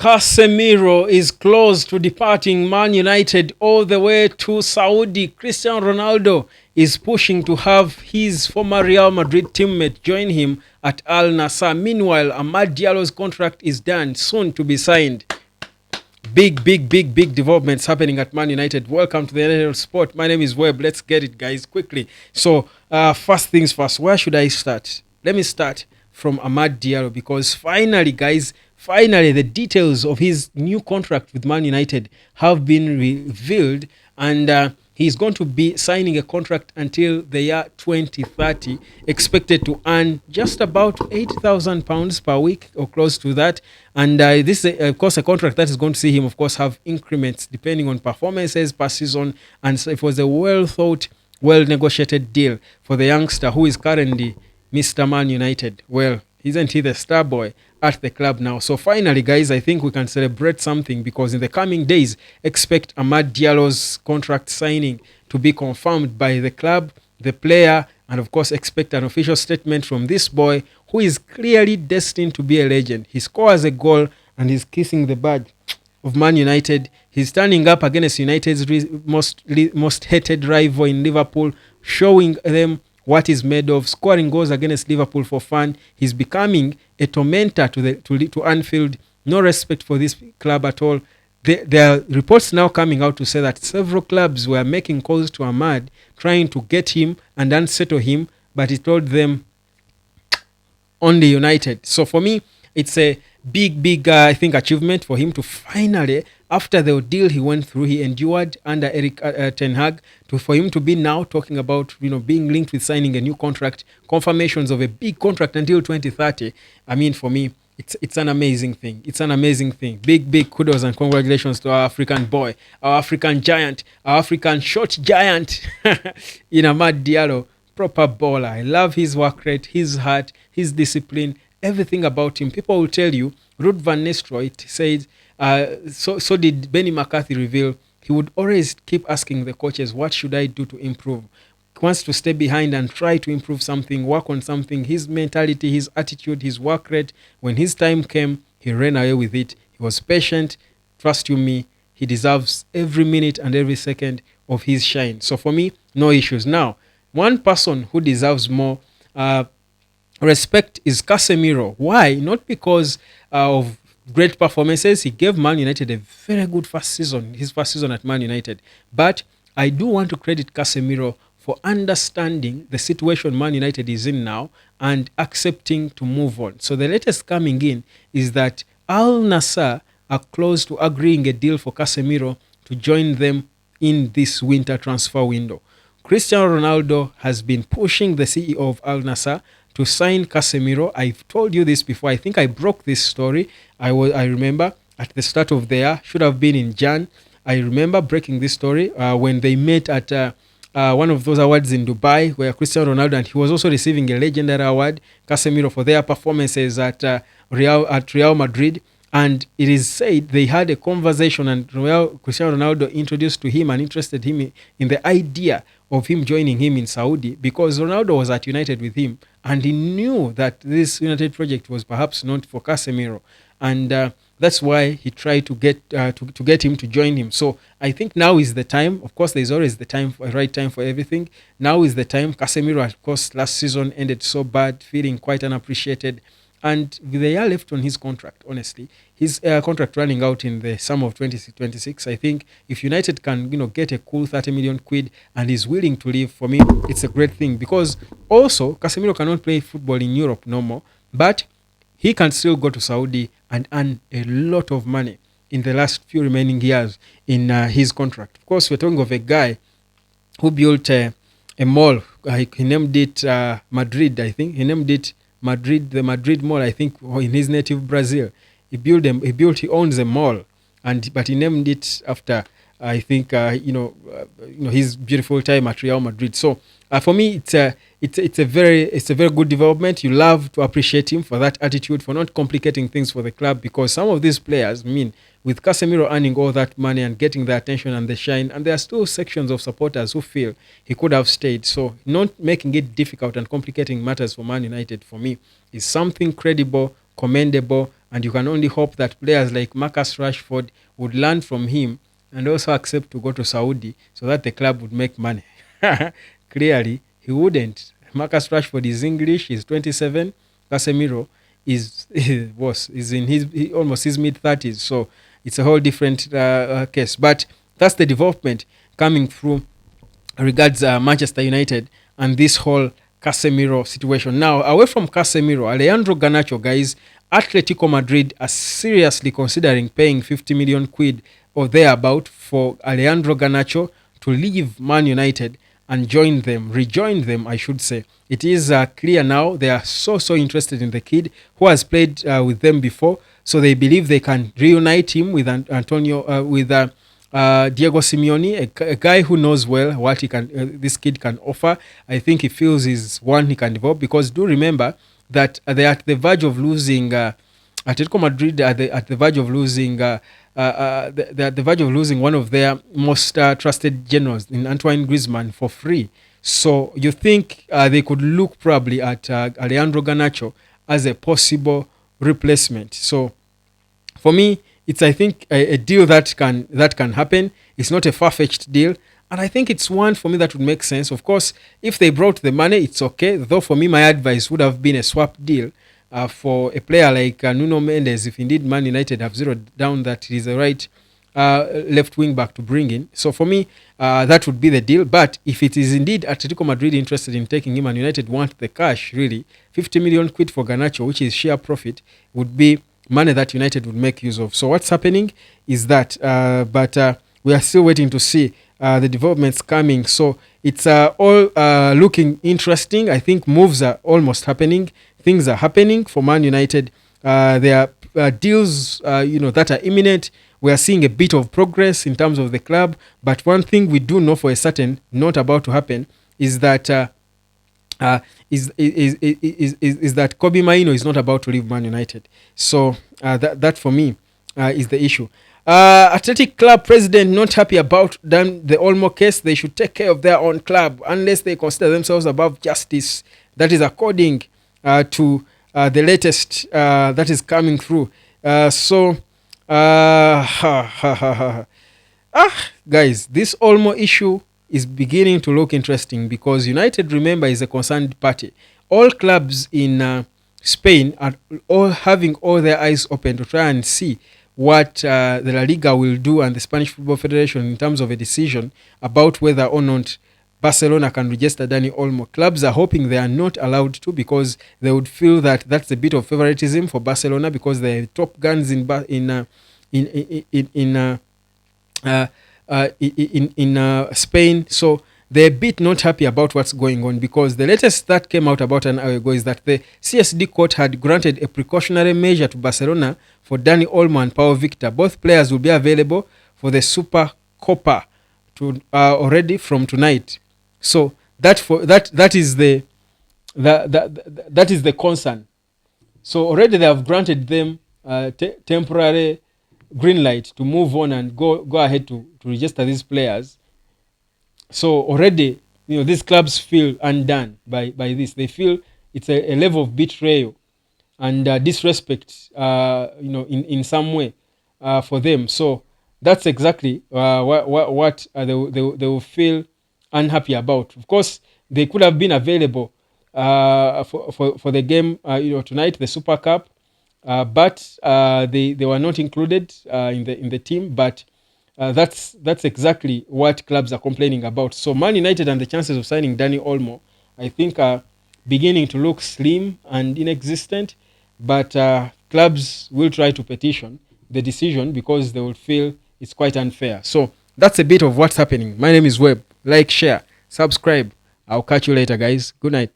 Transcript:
Casemiro is close to departing Man United all the way to Saudi. Cristiano Ronaldo is pushing to have his former Real Madrid teammate join him at Al Nassr. Meanwhile, Amad Diallo's contract is done, soon to be signed. Big developments happening at Man United. Welcome to the NFL Sport. My name is Webb. Let's get it, guys, quickly. So, first things first, where should I start? Let me start from Amad Diallo, because finally, guys, the details of his new contract with Man United have been revealed, and he's going to be signing a contract until the year 2030, expected to earn just about £80,000 per week or close to that. And this is, of course, a contract that is going to see him, of course, have increments depending on performances per season. And so it was a well-thought, well-negotiated deal for the youngster who is currently Mr. Man United. Well, isn't he the star boy at the club now? So finally, guys, I think we can celebrate something, because in the coming days, expect Amad Diallo's contract signing to be confirmed by the club, the player, and of course expect an official statement from this boy who is clearly destined to be a legend. He scores a goal and he's kissing the badge of Man United. He's standing up against United's most hated rival in Liverpool, showing them what is made of, scoring goals against Liverpool for fun. He's becoming a tormentor to Anfield. No respect for this club at all. There are reports now coming out to say that several clubs were making calls to Amad, trying to get him and unsettle him, but he told them only United. So for me, it's a big I think, achievement for him to finally, after the deal he went through, he endured under Eric Ten Hag, for him to be now talking about, being linked with signing a new contract, confirmations of a big contract until 2030. I mean, for me, it's an amazing thing. It's an amazing thing. Big kudos and congratulations to our African boy, our African giant, our African short giant, Amad Diallo, proper baller. I love his work rate, his heart, his discipline, everything about him. People will tell you, Ruud van Nistelrooy said, so did Benny McCarthy reveal, he would always keep asking the coaches, what should I do to improve? He wants to stay behind and try to improve something, work on something. His mentality, his attitude, his work rate, when his time came, he ran away with it. He was patient. Trust you me, he deserves every minute and every second of his shine. So for me, no issues. Now, one person who deserves more respect is Casemiro. Why? Not because of great performances. He gave Man United a very good first season, his first season at Man United. But I do want to credit Casemiro for understanding the situation Man United is in now and accepting to move on. So the latest coming in is that Al Nassr are close to agreeing a deal for Casemiro to join them in this winter transfer window. Cristiano Ronaldo has been pushing the CEO of Al Nassr to sign Casemiro. I've told you this before. I think I broke this story. I remember at the start of the year, should have been in Jan. I remember breaking this story when they met at one of those awards in Dubai, where Cristiano Ronaldo, and he was also receiving a legendary award, Casemiro, for their performances at Real Madrid. And it is said they had a conversation, and Cristiano Ronaldo introduced to him and interested him in the idea of him joining him in Saudi, because Ronaldo was at United with him, and he knew that this United project was perhaps not for Casemiro. And that's why he tried to get him to join him. So I think now is the time. Of course, there's always the right time for everything. Now is the time. Casemiro, of course, last season ended so bad, feeling quite unappreciated. And with a year left on his contract, honestly, his contract running out in the summer of 2026, I think if United can, get a cool 30 million quid and is willing to leave, for me, it's a great thing. Because also, Casemiro cannot play football in Europe no more, but he can still go to Saudi and earn a lot of money in the last few remaining years in his contract. Of course, we're talking of a guy who built a mall. He named it Madrid, I think. He named it the Madrid Mall, I think, in his native Brazil. He owns a mall, but he named it after, I think, his beautiful time at Real Madrid. So for me, it's a very good development. You love to appreciate him for that attitude, for not complicating things for the club, because some of these players, with Casemiro earning all that money and getting the attention and the shine, and there are still sections of supporters who feel he could have stayed. So not making it difficult and complicating matters for Man United, for me, is something credible, commendable, and you can only hope that players like Marcus Rashford would learn from him and also accept to go to Saudi so that the club would make money. Clearly, he wouldn't. Marcus Rashford is English, he's 27. Casemiro is is in almost his mid-30s, so it's a whole different case. But that's the development coming through regards Manchester United and this whole Casemiro situation. Now, away from Casemiro, Alejandro Garnacho, guys, Atletico Madrid are seriously considering paying 50 million quid or thereabout for Alejandro Garnacho to leave Man United and rejoin them, I should say. It is clear now they are so interested in the kid who has played with them before, so they believe they can reunite him with Diego Simeone, a guy who knows well what this kid can offer. I think he feels is one he can develop, because do remember that they're at the verge of losing Atletico Madrid at the verge of losing one of their most trusted generals in Antoine Griezmann for free. So you think they could look probably at Alejandro Garnacho as a possible replacement. So for me, it's, I think, a deal that can happen. It's not a far-fetched deal, and I think it's one for me that would make sense. Of course, if they brought the money, it's okay. Though for me, my advice would have been a swap deal for a player like Nuno Mendes, if indeed Man United have zeroed down that he's the right left wing back to bring in. So for me, that would be the deal. But if it is indeed Atletico Madrid interested in taking him and United want the cash, really, 50 million quid for Garnacho, which is sheer profit, would be money that United would make use of. So what's happening is that, but we are still waiting to see the developments coming. So it's all looking interesting. I think moves are almost happening. Things are happening for Man United. There are deals, that are imminent. We are seeing a bit of progress in terms of the club. But one thing we do know for a certain, not about to happen, is that is that Kobe Maino is not about to leave Man United. So that for me is the issue. Athletic Club president not happy about the Olmo case. They should take care of their own club unless they consider themselves above justice. That is according to the latest that is coming through. Guys, this Olmo issue is beginning to look interesting, because United, remember, is a concerned party. All clubs in Spain are all having all their eyes open to try and see what the La Liga will do and the Spanish Football Federation in terms of a decision about whether or not Barcelona can register Dani Olmo. Clubs are hoping they are not allowed to, because they would feel that that's a bit of favoritism for Barcelona, because they're top guns in Spain. So they're a bit not happy about what's going on, because the latest that came out about an hour ago is that the CSD court had granted a precautionary measure to Barcelona for Dani Olmo and Pau Victor. Both players will be available for the Super Copa already from tonight. So that is the concern. So already they have granted them temporary green light to move on and go ahead to register these players. So already, these clubs feel undone by this. They feel it's a level of betrayal and disrespect, in some way for them. So that's exactly what they will feel unhappy about. Of course, they could have been available for the game, tonight, the Super Cup, but they were not included in the team. But that's exactly what clubs are complaining about. So Man United and the chances of signing Dani Olmo, I think, are beginning to look slim and inexistent. But clubs will try to petition the decision, because they will feel it's quite unfair. So that's a bit of what's happening. My name is Webb. Like, share, subscribe. I'll catch you later, guys. Good night.